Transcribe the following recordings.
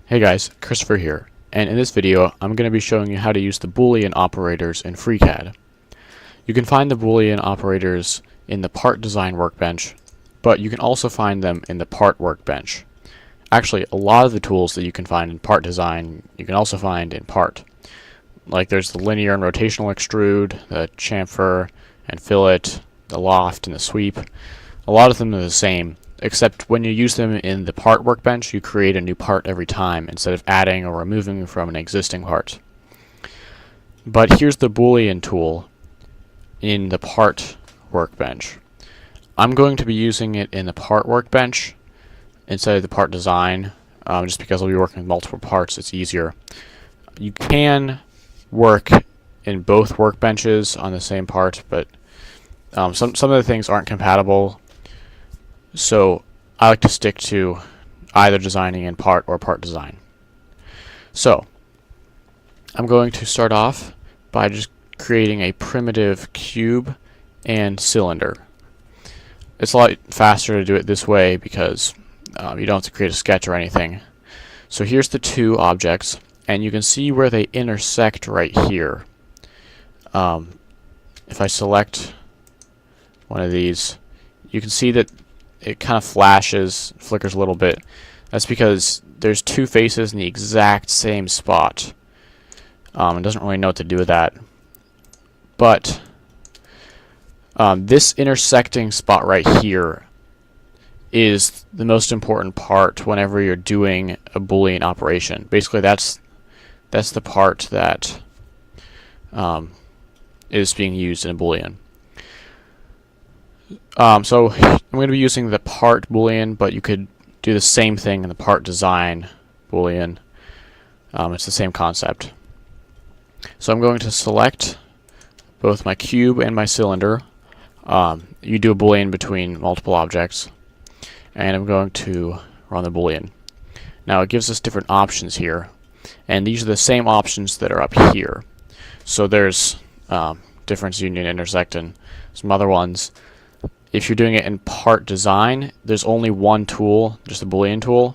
Hey guys, Christopher here, and in this video I'm going to be showing you how to use the Boolean operators in FreeCAD. You can find the Boolean operators in the Part Design workbench, but you can also find them in the Part workbench. Actually, a lot of the tools that you can find in Part Design you can also find in Part. Like there's the linear and rotational extrude, the chamfer and fillet, the loft and the sweep. A lot of them are the same, except when you use them in the part workbench, you create a new part every time instead of adding or removing from an existing part. But here's the Boolean tool in the part workbench. I'm going to be using it in the part workbench instead of the part design, just because I'll be working with multiple parts. It's easier. You can work in both workbenches on the same part, but some of the things aren't compatible. So I like to stick to either designing in part or part design. So I'm going to start off by just creating a primitive cube and cylinder. It's a lot faster to do it this way because you don't have to create a sketch or anything. So here's the two objects, and you can see where they intersect right here. If I select one of these, you can see that it kind of flickers a little bit. That's because there's two faces in the exact same spot. It doesn't really know what to do with that. But this intersecting spot right here is the most important part whenever you're doing a Boolean operation. Basically, that's the part that is being used in a Boolean. So I'm going to be using the part Boolean, but you could do the same thing in the part design Boolean. It's the same concept. So I'm going to select both my cube and my cylinder. You do a Boolean between multiple objects, and I'm going to run the Boolean. Now it gives us different options here, and these are the same options that are up here. So there's difference, union, intersect, and some other ones. If you're doing it in part design, there's only one tool, just the Boolean tool,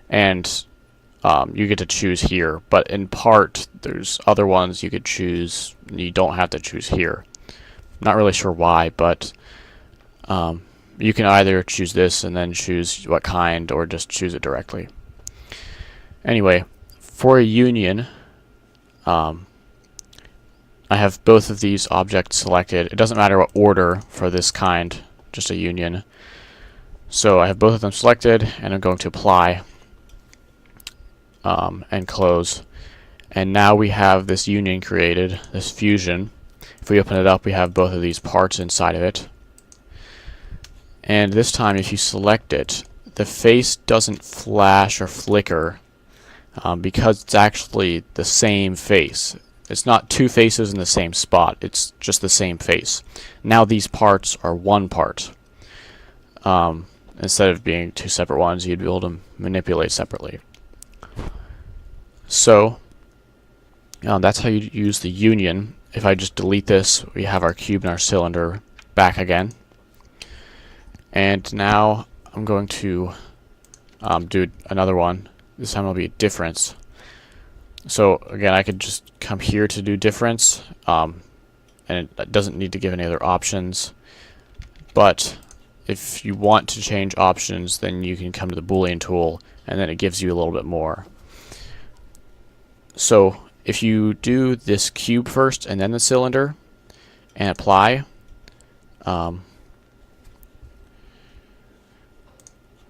and you get to choose here. But in part, there's other ones you could choose. You don't have to choose here. Not really sure why, but you can either choose this and then choose what kind, or just choose it directly. Anyway, for a union, I have both of these objects selected. It doesn't matter what order for this kind, just a union. So I have both of them selected, and I'm going to apply and close. And now we have this union created, this fusion. If we open it up, we have both of these parts inside of it. And this time, if you select it, the face doesn't flash or flicker because it's actually the same face. It's not two faces in the same spot, it's just the same face. Now these parts are one part. Instead of being two separate ones, you'd be able to manipulate separately. So that's how you use the union. If I just delete this, we have our cube and our cylinder back again. And now I'm going to do another one. This time it'll be a difference. So again, I could just come here to do difference, and it doesn't need to give any other options. But if you want to change options, then you can come to the Boolean tool, and then it gives you a little bit more. So if you do this cube first and then the cylinder, and apply, I'm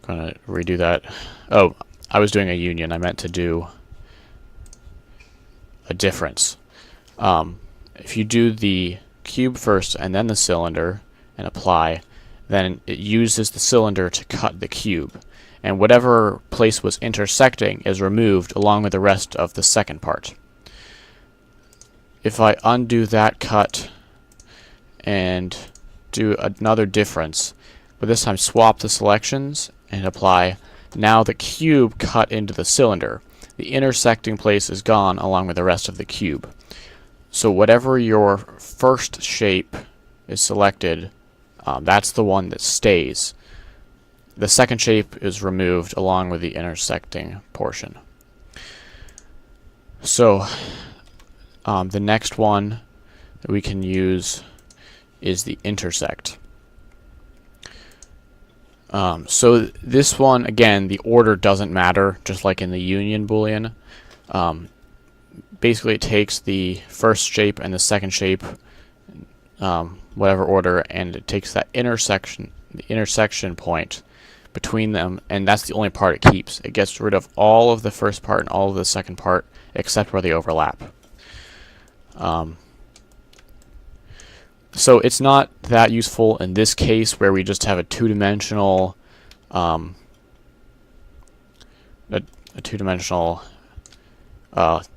gonna redo that. Oh, I was doing a union. I meant to do a difference. If you do the cube first and then the cylinder and apply, then it uses the cylinder to cut the cube, and whatever place was intersecting is removed along with the rest of the second part. If I undo that cut and do another difference, but this time swap the selections and apply, now the cube cut into the cylinder. The intersecting place is gone along with the rest of the cube. So whatever your first shape is selected, that's the one that stays. The second shape is removed along with the intersecting portion. So the next one that we can use is the intersect. So this one, again, the order doesn't matter, just like in the union Boolean. Basically, it takes the first shape and the second shape, whatever order, and it takes that the intersection point between them, and that's the only part it keeps. It gets rid of all of the first part and all of the second part, except where they overlap. So it's not that useful in this case where we just have a two-dimensional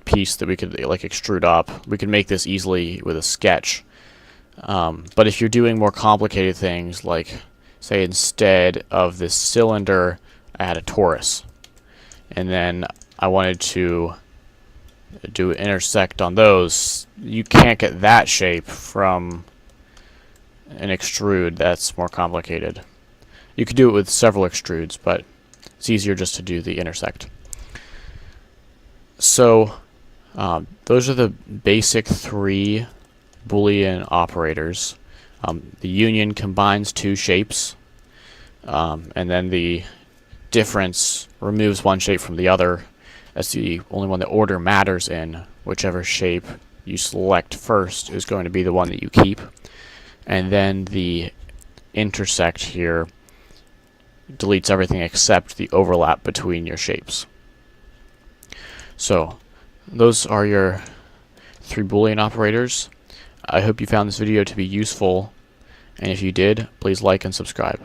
piece that we could like extrude up. We could make this easily with a sketch. But if you're doing more complicated things, like say instead of this cylinder I had a torus, and then I wanted to do an intersect on those, you can't get that shape from an extrude. That's more complicated. You could do it with several extrudes, but it's easier just to do the intersect. So those are the basic three Boolean operators. The union combines two shapes, and then the difference removes one shape from the other. That's the only one that order matters in. Whichever shape you select first is going to be the one that you keep. And then the intersect here deletes everything except the overlap between your shapes. So those are your three Boolean operators. I hope you found this video to be useful, and if you did, please like and subscribe.